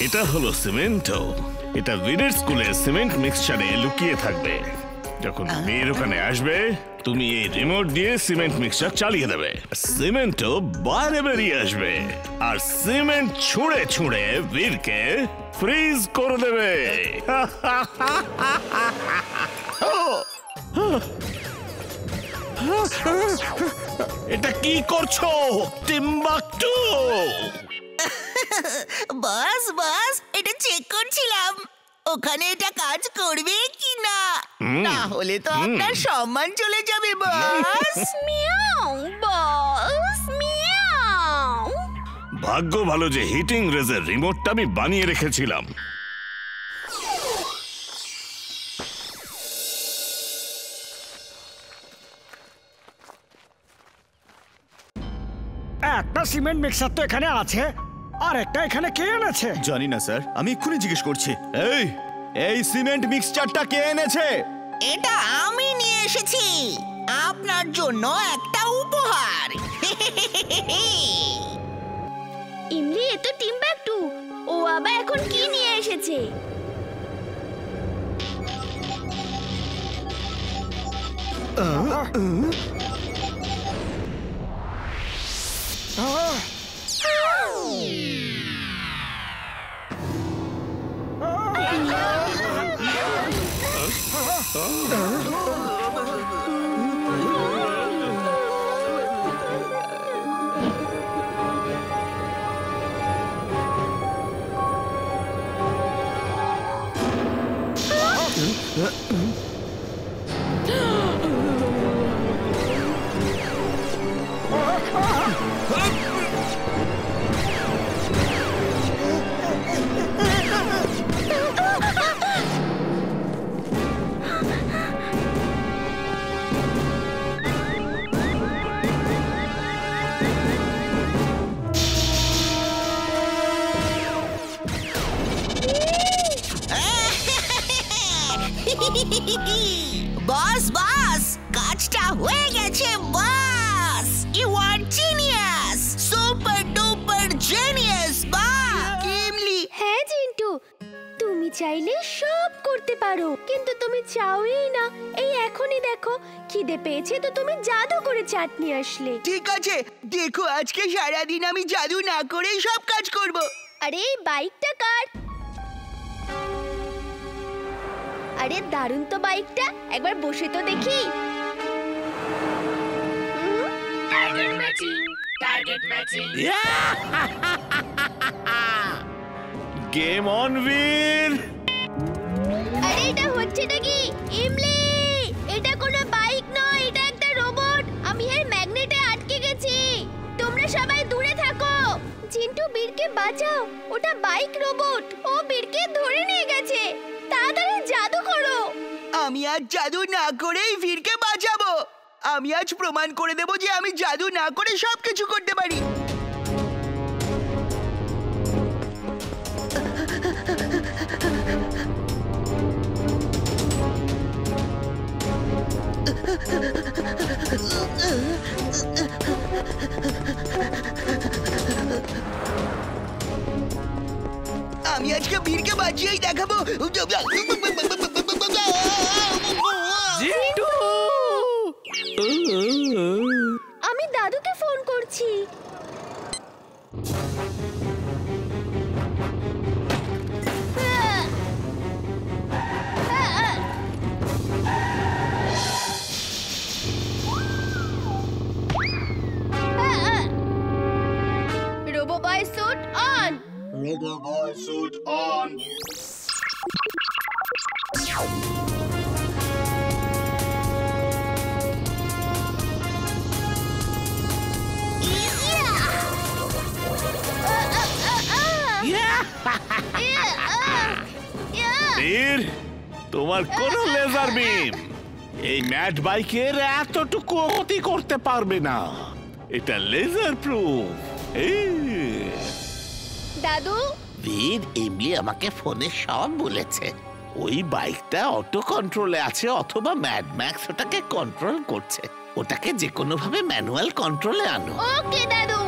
এটা হলো সিমেন্টো। এটা বীরের স্কুলের সিমেন্ট মিক্সচারে লুকিয়ে থাকবে। যখন বীর ওখানে আসবে তুমি এই রিমোট দিয়ে সিমেন্ট মিক্সচার চালিয়ে দেবে, সিমেন্টও বাইরে বেরিয়ে আসবে আর সিমেন্ট ছুঁড়ে ছুঁড়ে বীরকে ফ্রিজ করে দেবে। এটা কি করছো টিম্বাকটু? বস বস, এটা চেক করছিলাম ওখানে এটা কাজ করবে কি না, না হলে তো আপনার সম্মান চলে যাবে বস। মিয়াও বস, মিয়াও। ভাগ্য ভালো যে হিটিং রেজের রিমোটটা আমি বানিয়ে রেখেছিলাম। একটা সিমেন্ট মিক্সার তো এখানে আছে, আর একটা এখানে কে এনেছে? জানি না স্যার, আমি এক্ষুনি জিজ্ঞেস করছি। এই সিমেন্ট মিক্সচারটা কে এনেছে? এটা আমি নিয়ে এসেছি আপনার জন্য একটা উপহার। ইমলি, এ তো টিম্বাকটু। ও আবার এখন কি নিয়ে এসেছে? বস বস, কাজটা হয়ে গেছে boss. You are genius, super duper genius boss. Imli, হ্যাঁ জিন্টু, তুমি চাইলে সব করতে পারো, কিন্তু তুমি চাওই না। এই এখনই দেখো, খিদে পেয়েছে তো তুমি জাদু করে চাটনি আসলে। ঠিক আছে, দেখো আজকে সারাদিন আমি জাদু না করেই সব কাজ করব। আরে এই বাইকটা কার? আরে দারুণ তো বাইকটা, একবার বসে তো দেখি। Target matching, target matching. Game on বীর। আরে এটা হচ্ছেটা কি? ইমলি, এটা কোনো বাইক নয়, এটা একটা রোবট। আমি এর ম্যাগনেটে আটকে গেছি। তোমরা সবাই দূরে থাকো। চিন্টু, বীরকে বাঁচাও, ওটা বাইক রোবট, ও বীরকে ধরে নিয়ে গেছে। তাড়াতাড়ি জাদু করো। আমি আজ জাদু না করেই বীরকে বাঁচাবো। আমি আজ প্রমাণ করে দেব যে আমি জাদু না করে সবকিছু করতে পারি। আমি আজকে বীরকে বাঁচিয়েই দেখাবো। আমি দাদুকে ফোন করছি। Robo boy suit on. Robo boy suit on. বীর, তোমার কোন লেজার বিম এই ম্যাট বাইকের এতটুকু ক্ষতি করতে পারবে না। এটা লেজার প্রুফ। দাদু বীর এমনি আমাকে ফোনে সব বলেছে। ওই বাইকটা অটো কন্ট্রোলে আছে অথবা ম্যাড ম্যাক্স ওটাকে কন্ট্রোল করছে। ওটাকে যে কোনো ভাবে ম্যানুয়াল কন্ট্রোলে আনো। ওকে দাদু।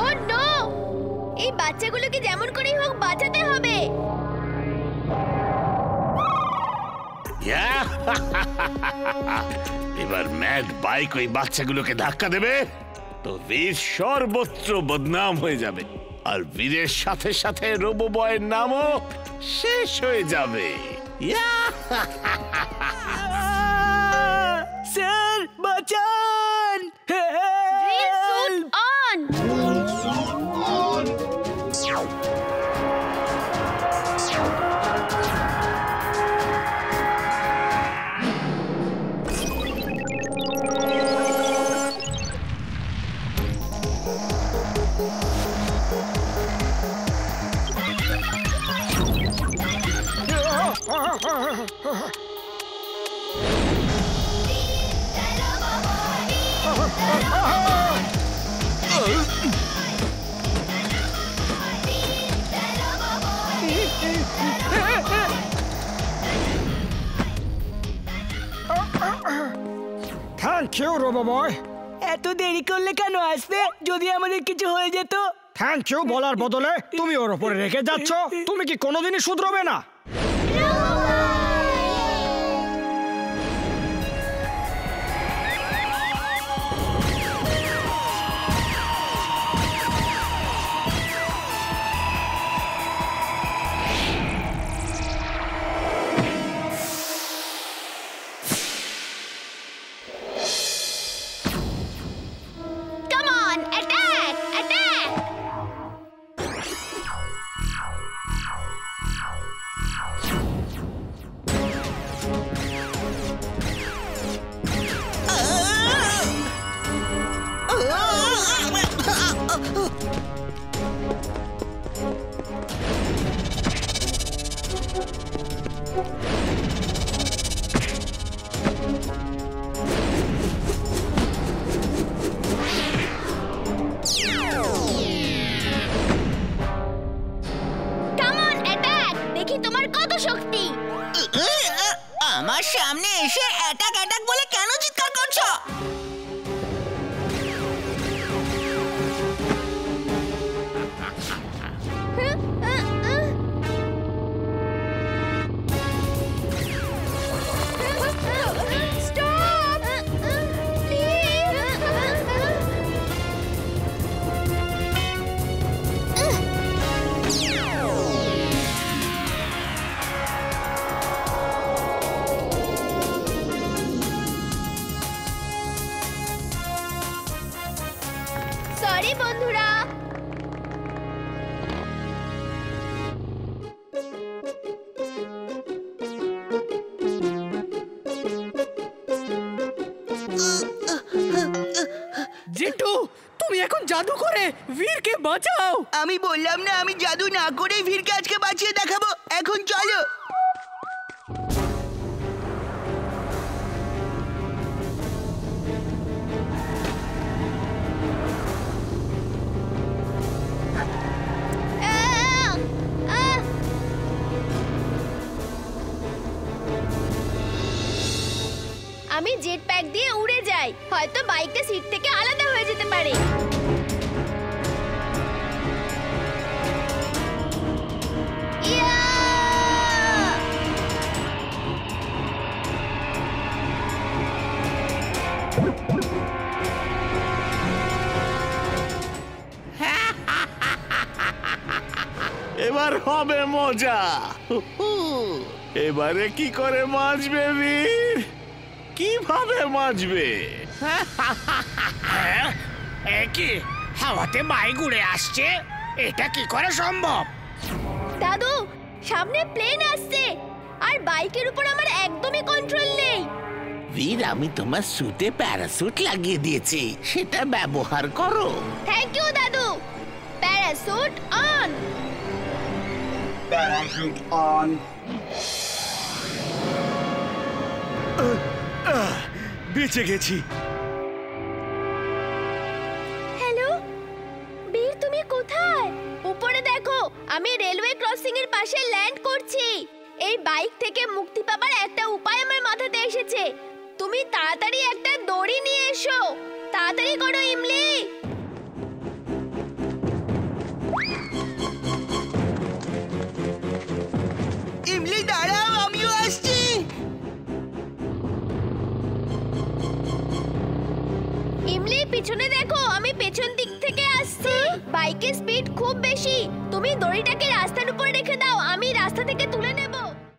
ও নো, এই বাচ্চাগুলোকে যেমন করেই হোক বাঁচাতে হবে। এবার ম্যাড বাইক ওই বাচ্চাগুলোকে ধাক্কা দেবে তো বীর সর্বত্র বদনাম হয়ে যাবে, আর বীরের সাথে সাথে রোবো বয়ের নামও শেষ হয়ে যাবে। স্যার বাঁচান! Drill suit on! Thank you robo boy. এত দেরি করলে কেন আসতে? যদি আমাদের কিছু হয়ে যেত। থ্যাংক ইউ বলার বদলে তুমি ওর উপরে রেখে যাচ্ছ। তুমি কি কোনোদিনই শুধরবে না? Come on, attack! Attack! Come on, attack! দেখি তোমার কত শক্তি। আমার সামনে এসে অ্যাটাক অ্যাটাক বলে কেন চিৎকার করছো? Stop! সরি বন্ধুরা। জিন্টু, তুমি এখন জাদু করে বীরকে বাঁচাও। আমি বললাম না আমি জাদু না করে বীরকে আজকে বাঁচিয়ে দেখাবো। এখন চলো। আহ! আহ! আমি জেট প্যাক দিয়ে উড়ে যাই, হয়তো বাইকটা সিট থেকে আলাদা হয়ে যেতে পারে। ইয়া! এবার হবে মজা। এবারে কি করে মাজবে বীর? কিভাবে মাজবে? কি হাওয়াতে বাইক উড়ে আসছে? এটা কি করে সম্ভব? দাদু, সামনে প্লেন আসছে আর বাইকের উপর আমার একদমই কন্ট্রোল নেই। বীর আমি তোমার সুটে প্যারাসুট লাগিয়ে দিয়েছি, সেটা ব্যবহার করো। থ্যাংক ইউ দাদু। Parachute on. Parachute on. বেঁচে গেছি। হ্যালো বীর, তুমি কোথায়? উপরে দেখো, আমি রেলওয়ে ক্রসিং এর পাশে ল্যান্ড করছি। এই বাইক থেকে মুক্তি পাবার একটা উপায় আমার মাথাতে এসেছে। তুমি তাড়াতাড়ি একটা দড়ি নিয়ে এসো, তাড়াতাড়ি করো ইমলি। ইমলি দাঁড়াও, আমিও আসছি। ইমলি পিছনে দেখো, আমি পেছন দিক থেকে আসছি। বাইকের স্পিড খুব বেশি, তুমি দড়িটাকে রাস্তার উপর রেখে দাও, আমি রাস্তা থেকে তুলে নেব।